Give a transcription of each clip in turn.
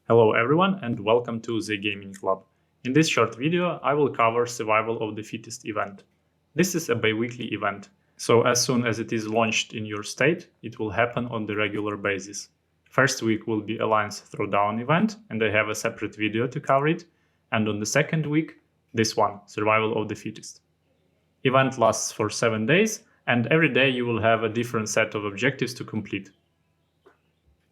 Hello everyone and welcome to the Gaming Club. In this short video I will cover Survival of the Fittest event. This is a bi-weekly event, so as soon as it is launched in your state, it will happen on the regular basis. First week will be Alliance Throwdown event, and I have a separate video to cover it, and on the second week, this one, Survival of the Fittest. Event lasts for 7 days, and every day you will have a different set of objectives to complete.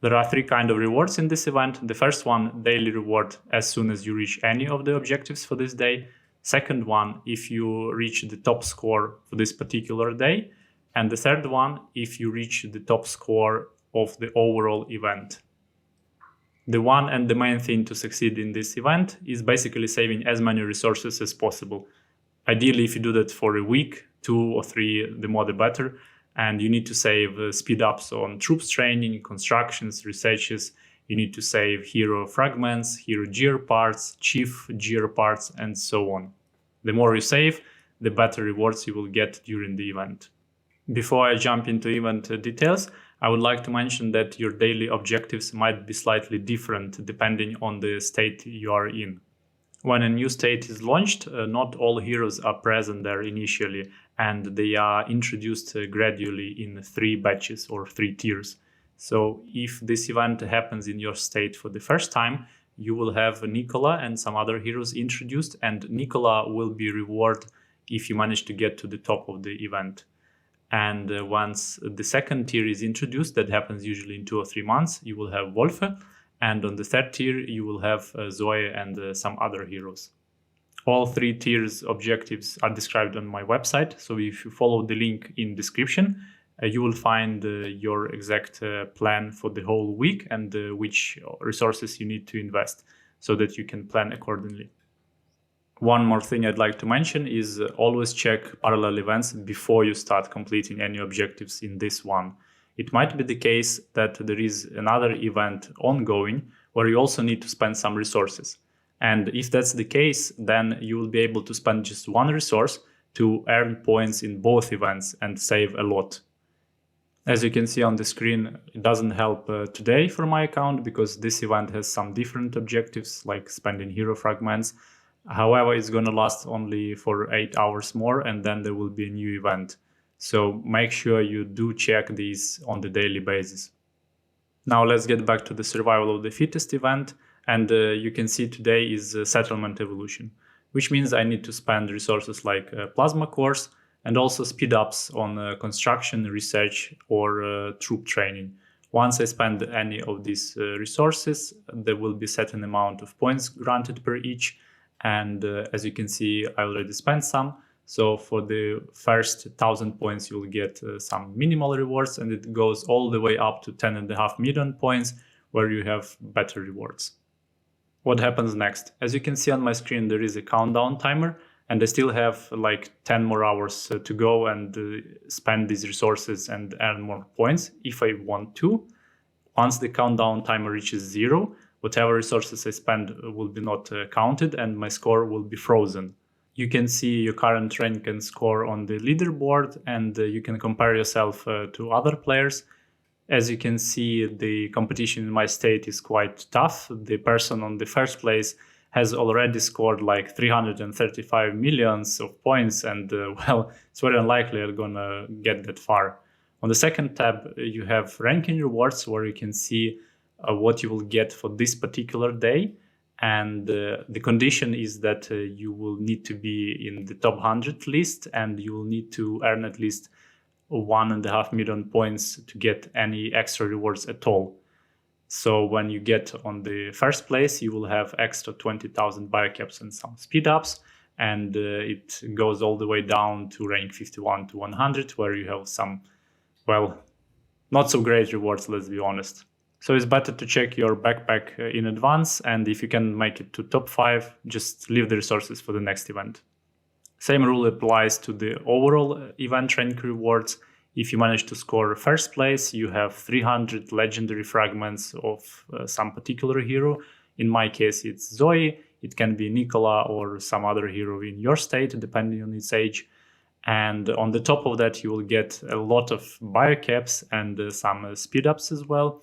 There are 3 kinds of rewards in this event. The first one, daily reward as soon as you reach any of the objectives for this day. Second one, if you reach the top score for this particular day. And the third one, if you reach the top score of the overall event. The one and the main thing to succeed in this event is basically saving as many resources as possible. Ideally, if you do that for a week, 2 or 3, the more the better. And you need to save speed ups on troops training, constructions, researches. You need to save hero fragments, hero gear parts, chief gear parts, and so on. The more you save, the better rewards you will get during the event. Before I jump into event details, I would like to mention that your daily objectives might be slightly different depending on the state you are in. When a new state is launched, not all heroes are present there initially, and they are introduced gradually in 3 batches or 3 tiers. So if this event happens in your state for the first time, you will have Nicola and some other heroes introduced, and Nicola will be rewarded if you manage to get to the top of the event. And once the second tier is introduced, that happens usually in 2 or 3 months, you will have Wolfe. And on the third tier, you will have Zoe and some other heroes. All 3 tiers objectives are described on my website. So if you follow the link in description, you will find your exact plan for the whole week and which resources you need to invest so that you can plan accordingly. One more thing I'd like to mention is always check parallel events before you start completing any objectives in this one. It might be the case that there is another event ongoing where you also need to spend some resources. And if that's the case, then you will be able to spend just 1 resource to earn points in both events and save a lot. As you can see on the screen, it doesn't help today for my account because this event has some different objectives like spending hero fragments. However, it's going to last only for 8 hours more, and then there will be a new event. So make sure you do check these on the daily basis. Now let's get back to the Survival of the Fittest event, and you can see today is Settlement Evolution, which means I need to spend resources like plasma cores and also speed ups on construction, research, or troop training. Once I spend any of these resources, there will be a certain amount of points granted per each, and as you can see, I already spent some. So for the first 1,000 points, you'll get some minimal rewards, and it goes all the way up to 10.5 million points, where you have better rewards. What happens next? As you can see on my screen, there is a countdown timer, and I still have like 10 more hours to go and spend these resources and earn more points if I want to. Once the countdown timer reaches 0, whatever resources I spend will be not counted, and my score will be frozen. You can see your current rank and score on the leaderboard, and you can compare yourself to other players. As you can see, the competition in my state is quite tough. The person on the first place has already scored like 335 millions of points, and well, it's very unlikely I'm gonna get that far. On the second tab, you have ranking rewards, where you can see what you will get for this particular day. And the condition is that you will need to be in the top 100 list, and you will need to earn at least 1.5 million points to get any extra rewards at all. So when you get on the first place, you will have extra 20,000 biocaps and some speed ups, and it goes all the way down to rank 51 to 100, where you have some, well, not so great rewards, let's be honest. So it's better to check your backpack in advance, and if you can make it to top 5, just leave the resources for the next event. Same rule applies to the overall event rank rewards. If you manage to score first place, you have 300 legendary fragments of some particular hero. In my case, it's Zoe. It can be Nicola or some other hero in your state, depending on its age. And on the top of that, you will get a lot of biocaps and some speed ups as well.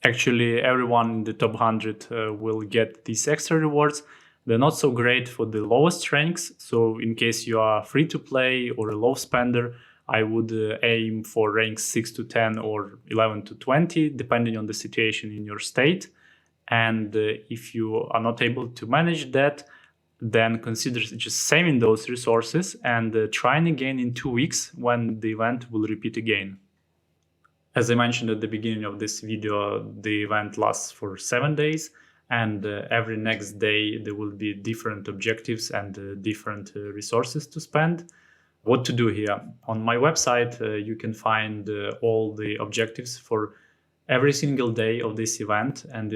Actually, everyone in the top 100 will get these extra rewards. They're not so great for the lowest ranks. So in case you are free to play or a low spender, I would aim for ranks 6 to 10 or 11 to 20, depending on the situation in your state. And if you are not able to manage that, then consider just saving those resources and trying again in 2 weeks when the event will repeat again. As I mentioned at the beginning of this video, the event lasts for 7 days, and every next day there will be different objectives and different resources to spend. What to do here? On my website, you can find all the objectives for every single day of this event, and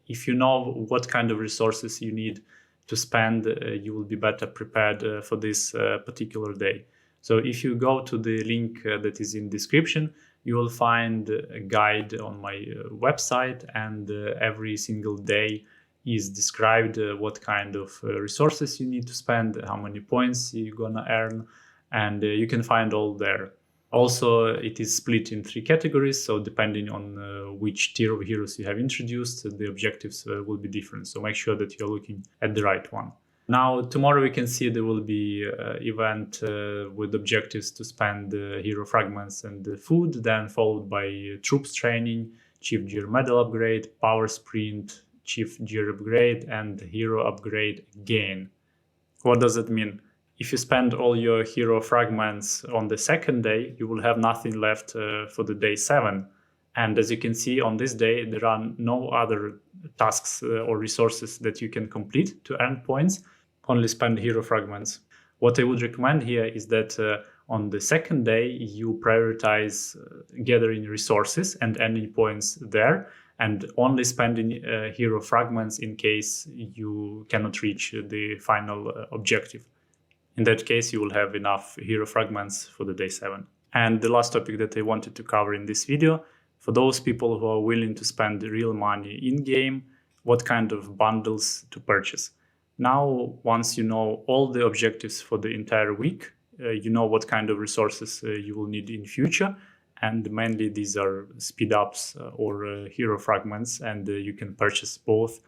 if you know what kind of resources you need to spend, you will be better prepared for this particular day. So if you go to the link that is in description, you will find a guide on my website, and every single day is described what kind of resources you need to spend, how many points you're gonna earn, and you can find all there. Also, it is split in 3 categories, so depending on which tier of heroes you have introduced, the objectives will be different. So make sure that you're looking at the right one. Now, tomorrow we can see there will be an event with objectives to spend hero fragments and food, then followed by troops training, chief gear medal upgrade, power sprint, chief gear upgrade, and hero upgrade again. What does it mean? If you spend all your hero fragments on the second day, you will have nothing left for the day 7. And as you can see on this day, there are no other tasks or resources that you can complete to earn points, only spend hero fragments. What I would recommend here is that on the second day, you prioritize gathering resources and earning points there, and only spending hero fragments in case you cannot reach the final objective. In that case, you will have enough hero fragments for the day 7. And the last topic that I wanted to cover in this video, for those people who are willing to spend real money in-game, what kind of bundles to purchase. Now, once you know all the objectives for the entire week, you know what kind of resources you will need in future, and mainly these are speed ups or hero fragments, and you can purchase both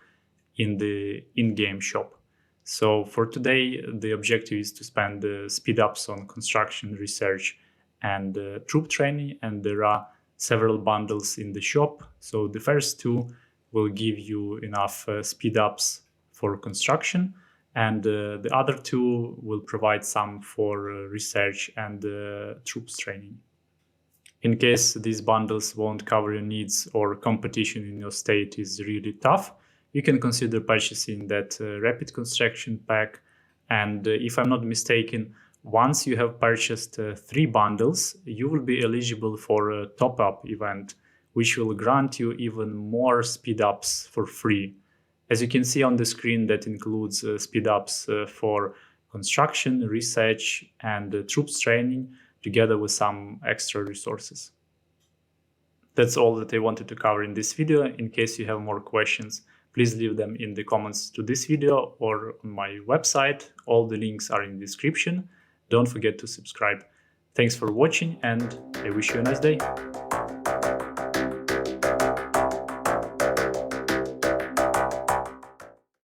in the in-game shop. So for today, the objective is to spend speed ups on construction, research, and troop training, and there are several bundles in the shop. So the first 2 will give you enough speed ups for construction, and the other 2 will provide some for research and troops training. In case these bundles won't cover your needs or competition in your state is really tough, you can consider purchasing that rapid construction pack. And if I'm not mistaken, once you have purchased 3 bundles, you will be eligible for a top-up event, which will grant you even more speed ups for free. As you can see on the screen, that includes speed ups for construction, research, and troops training, together with some extra resources. That's all that I wanted to cover in this video. In case you have more questions, please leave them in the comments to this video or on my website. All the links are in the description. Don't forget to subscribe. Thanks for watching, and I wish you a nice day.